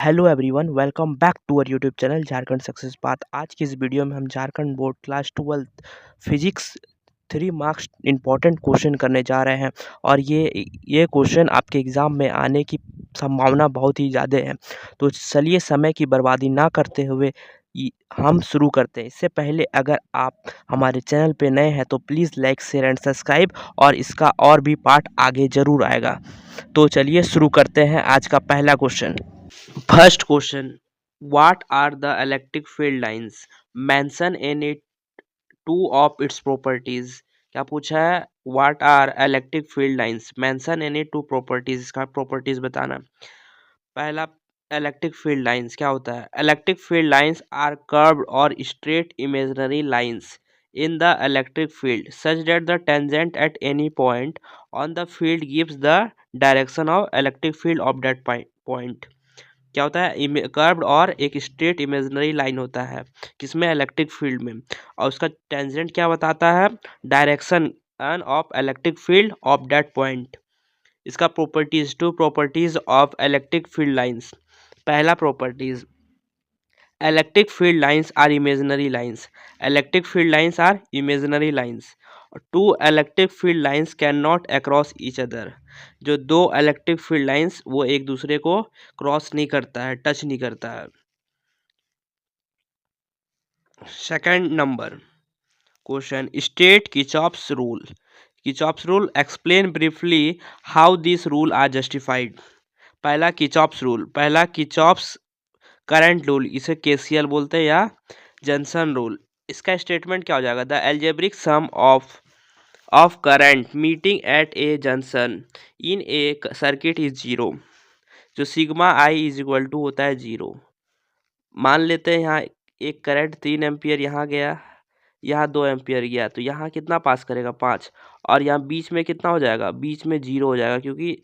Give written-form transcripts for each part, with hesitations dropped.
Hello everyone, welcome back to our YouTube channel Jharkhand success path. आज की इस video में हम Jharkhand board class 12 physics 3 marks important question करने जा रहे हैं। और ये क्वेश्चन आपके एग्ज़ाम में आने की संभावना बहुत ही ज़्यादा है। तो चलिए समय की बर्बादी ना करते हुए हम शुरू करते हैं। इससे पहले अगर आप हमारे चैनल पे नए हैं तो please like share and subscribe, और इसका और भी पार्ट आगे ज़रूर आएगा। तो चलिए शुरू करते हैं आज का पहला question. First question: What are the electric field lines? Mention any two of its properties. क्या पूछा है? What are electric field lines? Mention any two properties. इसका properties बताना। पहला, electric field lines क्या होता है? Electric field lines are curved or straight imaginary lines in the electric field such that the tangent at any point on the field gives the direction of electric field of that point. क्या होता है? Curved और एक straight imaginary line होता है किसमें? Electric field में। और उसका टेंजेंट क्या बताता है? Direction of electric field of that point. इसका properties, two properties of electric field lines. पहला properties, electric field lines are imaginary lines. Electric field lines are imaginary lines. Two electric field lines can not across each other. जो दो electric field lines वो एक दूसरे को cross नहीं करता है, टच नहीं करता है। Second number question, state Kirchhoff's rule. Kirchhoff's rule, explain briefly how this rule are justified. पहला किर्चॉफ्स रूल, पहला किर्चॉफ्स करंट रूल, इसे केसीएल बोलते हैं या जॉनसन रूल। इसका स्टेटमेंट क्या हो जाएगा? The algebraic sum of current meeting at a junction in a circuit is zero. जो sigma I is equal to होता है जीरो। मान लेते हैं यहाँ एक करंट 3 एम्पियर यहाँ गया, यहाँ 2 एम्पियर गया, तो यहाँ कितना पास करेगा? 5। और यहाँ बीच में कितना हो जाएगा? बीच में जीरो हो जाएगा, क्योंकि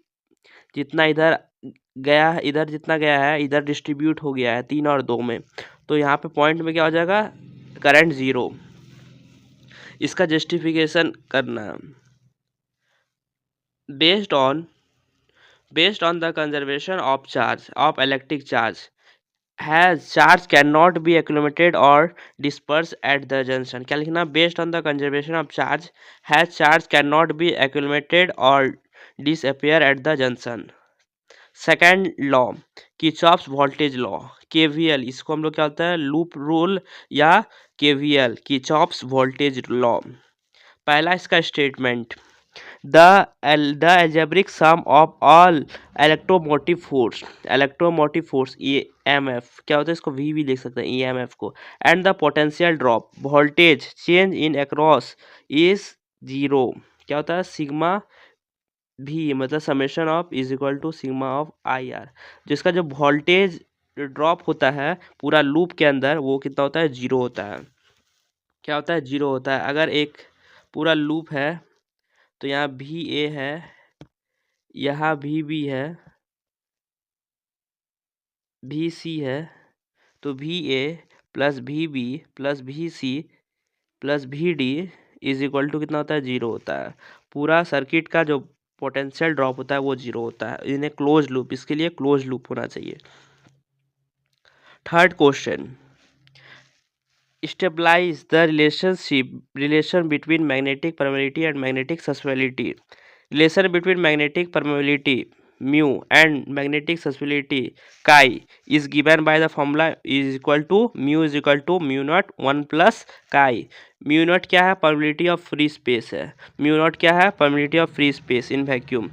जितना इधर गया है, इधर जितना गया है इधर डिस्ट्रीब्यूट हो गया है 3 और 2 में। तो यहाँ पे पॉइंट में क्या हो जाएगा? Current zero. इसका जस्टिफिकेशन करना, based on the conservation of charge of electric charge has charge can not be accumulated और डिस्पर्स एट द जंक्शन। क्या लिखना? Based on the conservation of charge has charge can not be accumulated और disappear at the junction. Second law, Kirchhoff's voltage law, KVL, इसको हम लोग क्या होता है? लूप रूल या केवीएल, किर्चॉफ्स वोल्टेज लॉ। पहला इसका statement, the algebraic sum of all electromotive force EMF क्या होता है? इसको V भी लिख सकते हैं EMF को, and the potential drop voltage change in across is zero. क्या होता है? सिग्मा भी, मतलब summation of is equal to sigma of IR। जिसका जो वोल्टेज ड्रॉप होता है पूरा लूप के अंदर वो कितना होता है? जीरो होता है। क्या होता है? जीरो होता है। अगर एक पूरा लूप है तो यहाँ VA है, यहाँ VB है, VC है, तो VA plus VB plus VC plus VD is equal to कितना होता है? जीरो होता है। पूरा सर्किट का जो पोटेंशियल ड्रॉप होता है वो जीरो होता है। इन्हें क्लोज लूप, इसके लिए क्लोज लूप होना चाहिए। Third question, stabilise the relation between magnetic permeability and magnetic susceptibility. Relation between magnetic permeability mu and magnetic susceptibility chi is given by the formula is equal to mu naught 1 plus chi। mu naught क्या है? permeability of free space है। mu naught क्या है? permeability of free space in vacuum।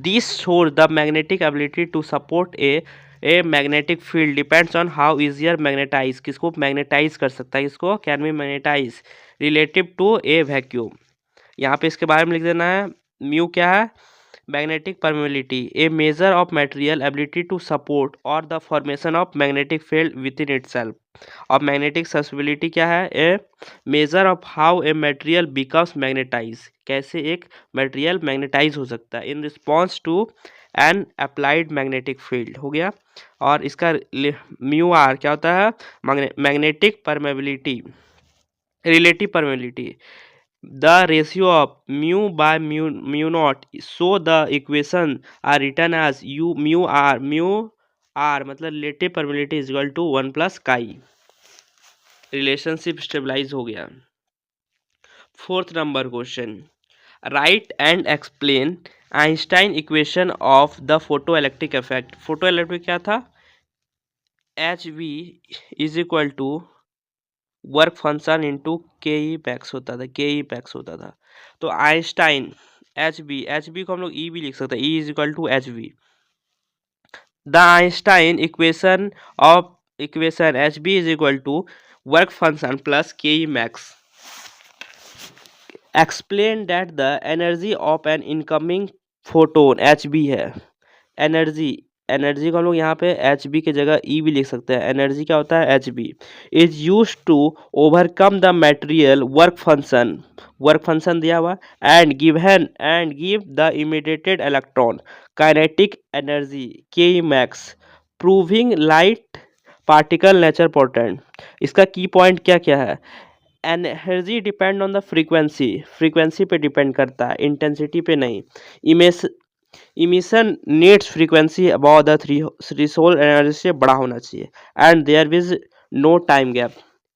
this shows the magnetic ability to support a magnetic field depends on how easier magnetize, किसको magnetize कर सकता है, इसको can be magnetize relative to a vacuum. यहाँ पे इसके बारे में लिख देना है। म्यू क्या है? Magnetic permeability, a measure of material ability to support और the formation of magnetic field within itself. और मैग्नेटिक सस्पेबिलिटी क्या है? A measure of how a material becomes magnetise, कैसे एक मटेरियल मैग्नेटाइज हो सकता है in response to an applied magnetic field. हो गया। और इसका म्यू आर क्या होता है? Magnetic permeability, relative permeability, the ratio of mu by mu naught, so the equation are written as mu r R मतलब relative permeability is equal to 1 plus chi, relationship stabilise हो गया। Fourth number question, write and explain Einstein equation of the photoelectric effect. Photoelectric क्या था, H V is equal to work function into K E PACS होता था, के E PACS होता था। तो आइंस्टाइन एच बी को हम लोग ई भी लिख सकते हैं, E is equal to H V. The Einstein equation H B is equal to work function plus K E max explain that the energy of an incoming photon H B है। Energy को हम लोग यहाँ पे H B की जगह ई भी लिख सकते हैं। एनर्जी क्या होता है, H B is use to overcome the material work function दिया हुआ and give the emitted electron kinetic energy K max proving light particle nature portent. इसका की पॉइंट क्या क्या है, energy depend on the frequency पे depend करता है, intensity पे नहीं। Emission needs frequency above the threshold energy से बड़ा होना चाहिए and there is no time gap.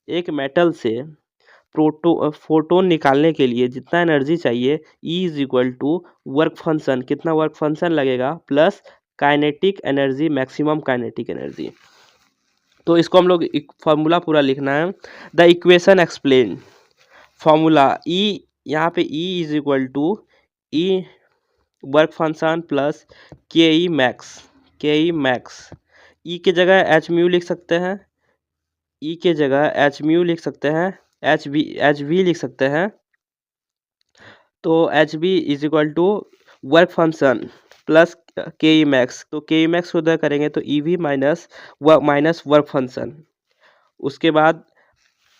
एक मेटल से फोटोन निकालने के लिए जितना एनर्जी चाहिए E is equal to work function, कितना वर्क फंक्शन लगेगा plus kinetic energy, maximum kinetic energy. तो इसको हम लोग फॉर्मूला पूरा लिखना है। The equation explain formula E, यहाँ पे E is equal to E work function plus K E max. ई के जगह एच म्यू लिख सकते हैं, ई के जगह एच म्यू लिख सकते हैं, एच वी लिख सकते हैं। तो H B is equal to work function plus K E max, तो के ई मैक्स को उधर करेंगे तो E V minus work function. उसके बाद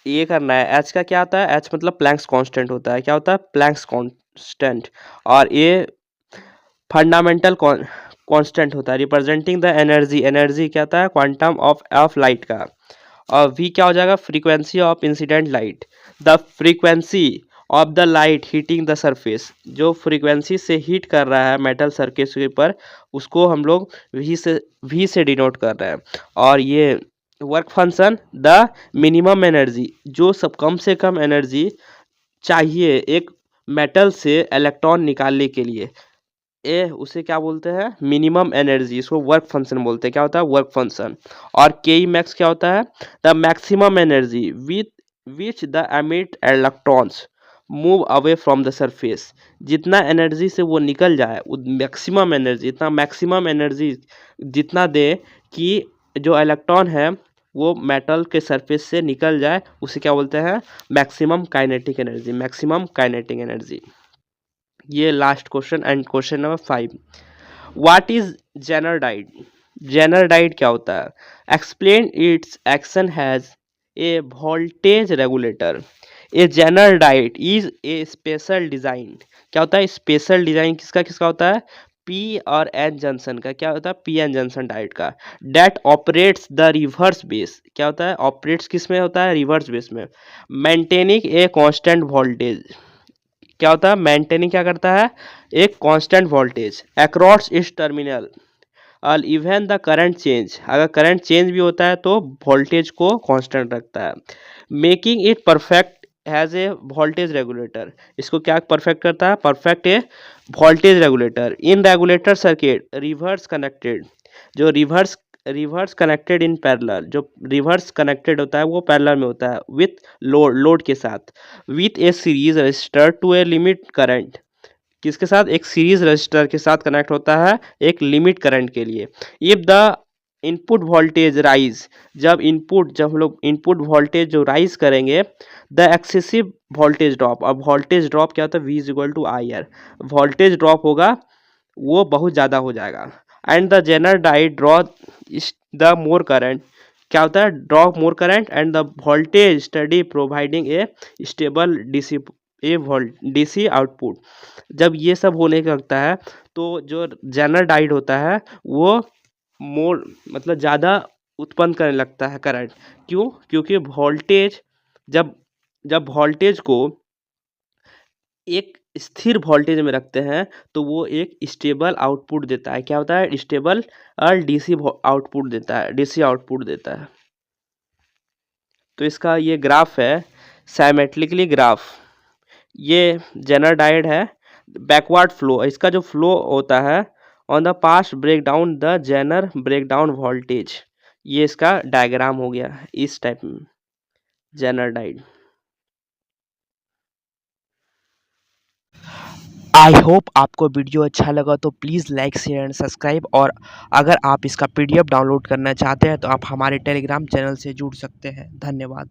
ये करना है, एच का क्या होता है, एच मतलब प्लैंक्स कांस्टेंट होता है। क्या होता है, प्लैंक्स कांस्टेंट। और ये फंडामेंटल कांस्टेंट होता है रिप्रेजेंटिंग द एनर्जी क्या होता है, क्वांटम ऑफ लाइट का। और वी क्या हो जाएगा, frequency of incident light, the frequency of the light heating the surface, जो फ्रीक्वेंसी से हीट कर रहा है मेटल सरफेस के ऊपर उसको हम लोग वी से डिनोट कर रहे हैं। और ये work function the minimum energy, जो सब कम से कम एनर्जी चाहिए एक मेटल से इलेक्ट्रॉन निकालने के लिए, उसे क्या बोलते हैं, मिनिमम एनर्जी, इसको वर्क फंक्शन बोलते हैं। क्या होता है, वर्क फंक्शन। और के ई मैक्स क्या होता है, the maximum energy which the emit electrons move away from the surface, जितना एनर्जी से वो निकल जाए, मैक्सिमम एनर्जी, इतना मैक्सिमम एनर्जी जितना दे कि जो इलेक्ट्रॉन है वो मेटल के सरफेस से निकल जाए, उसे क्या बोलते हैं, मैक्सिमम काइनेटिक एनर्जी। ये last question and question number 5, what is zener diode क्या होता है, explain its action as a voltage regulator, a zener diode is a special design. क्या होता है, स्पेशल डिजाइन किसका होता है, पी और एन जंक्शन का। क्या होता है, पी एन जंक्शन डाइट का। That operates the reverse bias, क्या होता है, ऑपरेट्स किस में होता है, रिवर्स बेस में। मेंटेनिंग ए कांस्टेंट वोल्टेज, क्या होता है, मेंटेनिंग क्या करता है, एक constant voltage across its terminal और इवन द करंट चेंज, अगर करंट चेंज भी होता है तो वोल्टेज को कांस्टेंट रखता है। Making it perfect as a voltage regulator, इसको क्या परफेक्ट करता है, परफेक्ट ए वोल्टेज रेगुलेटर। इन रेगुलेटर सर्किट रिवर्स कनेक्टेड, जो रिवर्स कनेक्टेड इन पैरेलल, जो रिवर्स कनेक्टेड होता है वो पैरेलल में होता है विथ लोड के साथ, with a series resistor to a limit current, किसके साथ, एक सीरीज रजिस्टर के साथ कनेक्ट होता है एक लिमिट करंट के लिए। If the input voltage rise, जब हम लोग इनपुट वोल्टेज जो राइज करेंगे, द एक्सेसिव वोल्टेज ड्रॉप, अब वोल्टेज ड्रॉप क्या होता है, V is equal to I R, voltage drop होगा वो बहुत ज़्यादा हो जाएगा। And the zener diode draw the more current, क्या होता है, draw more current and the voltage steady providing a stable DC output. जब ये सब होने लगता है तो जो जेनर डाइट होता है वो मोर मतलब ज़्यादा उत्पन्न करने लगता है करंट। क्यों, क्योंकि वोल्टेज जब वोल्टेज को एक स्थिर वोल्टेज में रखते हैं तो वो एक स्टेबल आउटपुट देता है। क्या होता है? स्टेबल और डीसी आउटपुट देता है, डीसी आउटपुट देता है। तो इसका ये ग्राफ है, साइमेट्रिकली ग्राफ। ये जेनर डायोड है, बैकवर्ड फ्लो, इसका जो फ्लो होता है on the past break down the zener break down voltage. ये इसका डायग्राम हो गया इस टाइप में, जेनर डायोड। आई होप आपको वीडियो अच्छा लगा तो please like share and subscribe, और अगर आप इसका पीडीएफ डाउनलोड करना चाहते हैं तो आप हमारे टेलीग्राम चैनल से जुड़ सकते हैं। धन्यवाद।